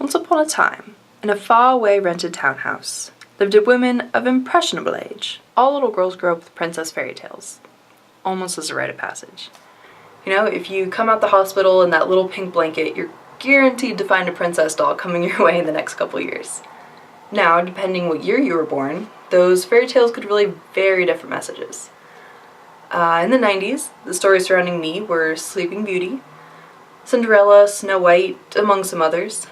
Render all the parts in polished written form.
Once upon a time, in a far-away rented townhouse, lived a woman of impressionable age. All little girls grow up with princess fairy tales, almost as a rite of passage. You know, if you come out the hospital in that little pink blanket, you're guaranteed to find a princess doll coming your way in the next couple years. Now, depending what year you were born, those fairy tales could really very different messages. In the 90s, the stories surrounding me were Sleeping Beauty, Cinderella, Snow White, among some others,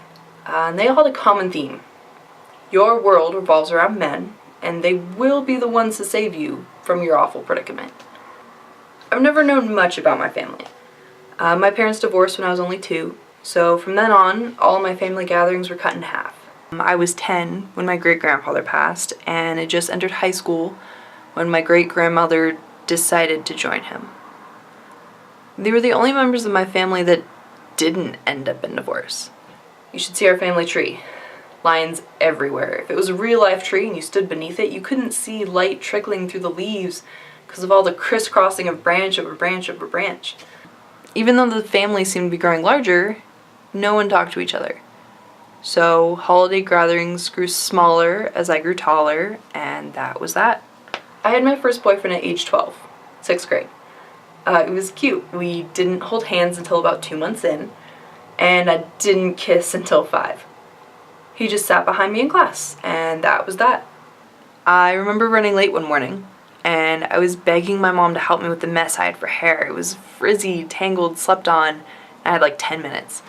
and they all had a common theme. Your world revolves around men, and they will be the ones to save you from your awful predicament. I've never known much about my family. My parents divorced when I was only 2, so from then on, all of my family gatherings were cut in half. I was 10 when my great-grandfather passed, and had just entered high school when my great-grandmother decided to join him. They were the only members of my family that didn't end up in divorce. You should see our family tree. Lines everywhere. If it was a real-life tree and you stood beneath it, you couldn't see light trickling through the leaves because of all the crisscrossing of branch over branch over branch. Even though the family seemed to be growing larger, no one talked to each other. So holiday gatherings grew smaller as I grew taller, and that was that. I had my first boyfriend at age 12, 6th grade. It was cute. We didn't hold hands until about 2 months in, and I didn't kiss until 5. He just sat behind me in class, and that was that. I remember running late one morning, and I was begging my mom to help me with the mess I had for hair. It was frizzy, tangled, slept on, and I had like 10 minutes.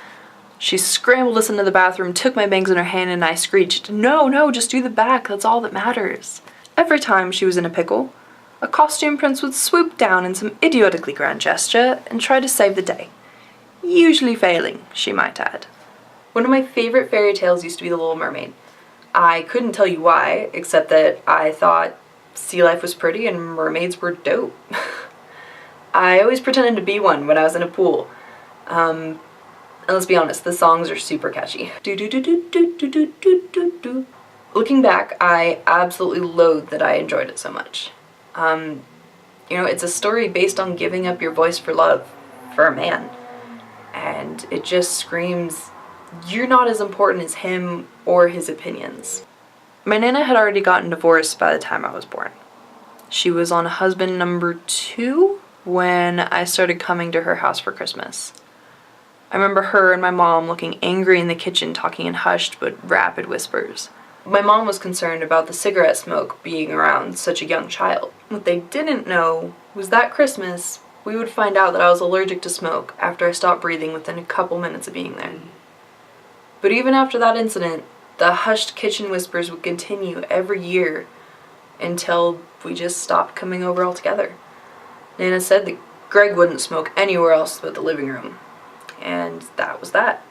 She scrambled us into the bathroom, took my bangs in her hand, and I screeched, "No, just do the back, that's all that matters." Every time she was in a pickle, a costume prince would swoop down in some idiotically grand gesture and try to save the day. Usually failing, she might add. One of my favorite fairy tales used to be The Little Mermaid. I couldn't tell you why, except that I thought sea life was pretty and mermaids were dope. I always pretended to be one when I was in a pool. And let's be honest, the songs are super catchy. Looking back, I absolutely loathe that I enjoyed it so much. It's a story based on giving up your voice for love, for a man. And it just screams, you're not as important as him or his opinions. My Nana had already gotten divorced by the time I was born. She was on husband number 2 when I started coming to her house for Christmas. I remember her and my mom looking angry in the kitchen, talking in hushed but rapid whispers. My mom was concerned about the cigarette smoke being around such a young child. What they didn't know was that Christmas, we would find out that I was allergic to smoke after I stopped breathing within a couple minutes of being there. But even after that incident, the hushed kitchen whispers would continue every year until we just stopped coming over altogether. Nana said that Greg wouldn't smoke anywhere else but the living room. And that was that.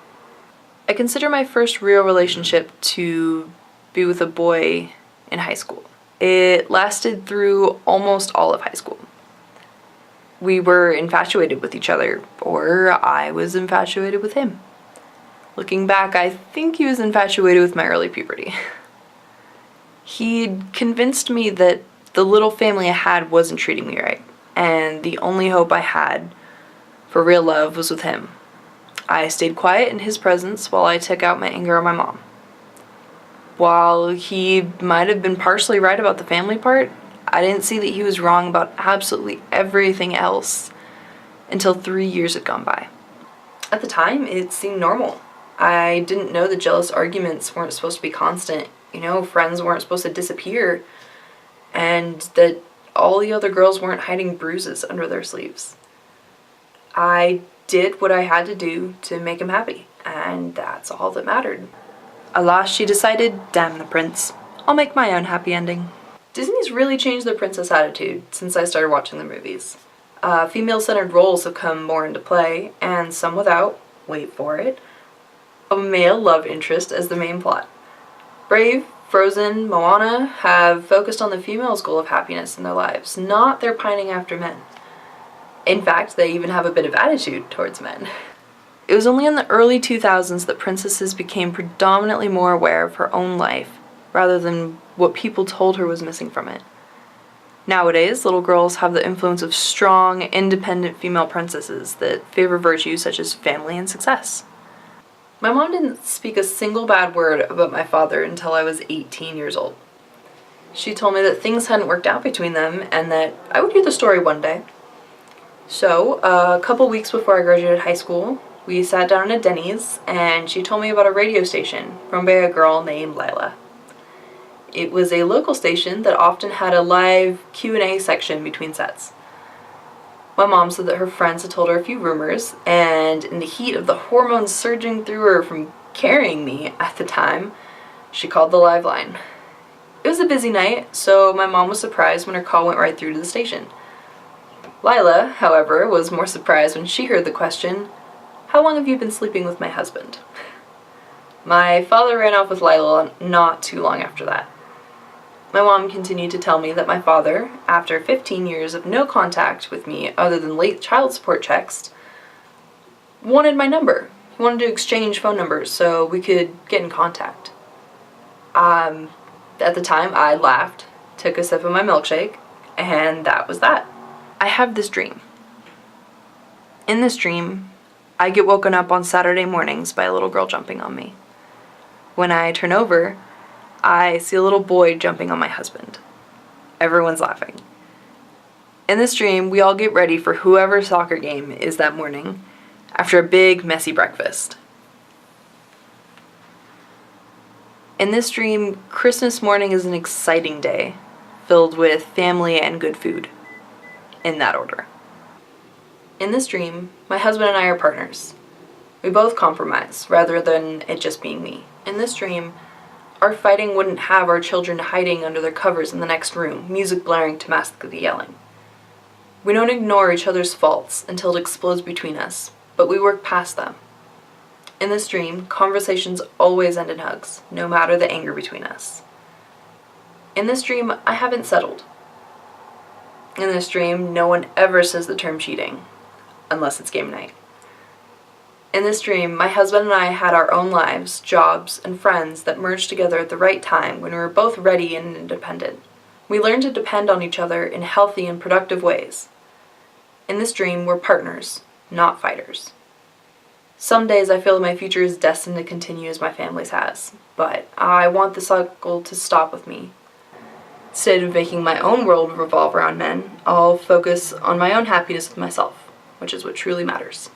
I consider my first real relationship to be with a boy in high school. It lasted through almost all of high school. We were infatuated with each other, or I was infatuated with him. Looking back, I think he was infatuated with my early puberty. He'd convinced me that the little family I had wasn't treating me right, and the only hope I had for real love was with him. I stayed quiet in his presence while I took out my anger on my mom. While he might have been partially right about the family part, I didn't see that he was wrong about absolutely everything else until 3 years had gone by. At the time, it seemed normal. I didn't know that jealous arguments weren't supposed to be constant. Friends weren't supposed to disappear, and that all the other girls weren't hiding bruises under their sleeves. I did what I had to do to make him happy, and that's all that mattered. Alas, she decided, damn the prince, I'll make my own happy ending. Disney's really changed their princess attitude since I started watching the movies. Female-centered roles have come more into play, and some without, wait for it, a male love interest as the main plot. Brave, Frozen, Moana have focused on the female's goal of happiness in their lives, not their pining after men. In fact, they even have a bit of attitude towards men. It was only in the early 2000s that princesses became predominantly more aware of her own life, rather than what people told her was missing from it. Nowadays, little girls have the influence of strong, independent female princesses that favor virtues such as family and success. My mom didn't speak a single bad word about my father until I was 18 years old. She told me that things hadn't worked out between them and that I would hear the story one day. So, a couple weeks before I graduated high school, we sat down at Denny's and she told me about a radio station run by a girl named Lila. It was a local station that often had a live Q&A section between sets. My mom said that her friends had told her a few rumors, and in the heat of the hormones surging through her from carrying me at the time, she called the live line. It was a busy night, so my mom was surprised when her call went right through to the station. Lila, however, was more surprised when she heard the question, "How long have you been sleeping with my husband?" My father ran off with Lila not too long after that. My mom continued to tell me that my father, after 15 years of no contact with me other than late child support checks, wanted my number. He wanted to exchange phone numbers so we could get in contact. At the time, I laughed, took a sip of my milkshake, and that was that. I have this dream. In this dream, I get woken up on Saturday mornings by a little girl jumping on me. When I turn over, I see a little boy jumping on my husband. Everyone's laughing. In this dream, we all get ready for whoever's soccer game is that morning, after a big, messy breakfast. In this dream, Christmas morning is an exciting day, filled with family and good food. In that order. In this dream, my husband and I are partners. We both compromise, rather than it just being me. In this dream, our fighting wouldn't have our children hiding under their covers in the next room, music blaring to mask the yelling. We don't ignore each other's faults until it explodes between us, but we work past them. In this dream, conversations always end in hugs, no matter the anger between us. In this dream, I haven't settled. In this dream, no one ever says the term cheating, unless it's game night. In this dream, my husband and I had our own lives, jobs, and friends that merged together at the right time when we were both ready and independent. We learned to depend on each other in healthy and productive ways. In this dream, we're partners, not fighters. Some days I feel my future is destined to continue as my family's has, but I want the cycle to stop with me. Instead of making my own world revolve around men, I'll focus on my own happiness with myself, which is what truly matters.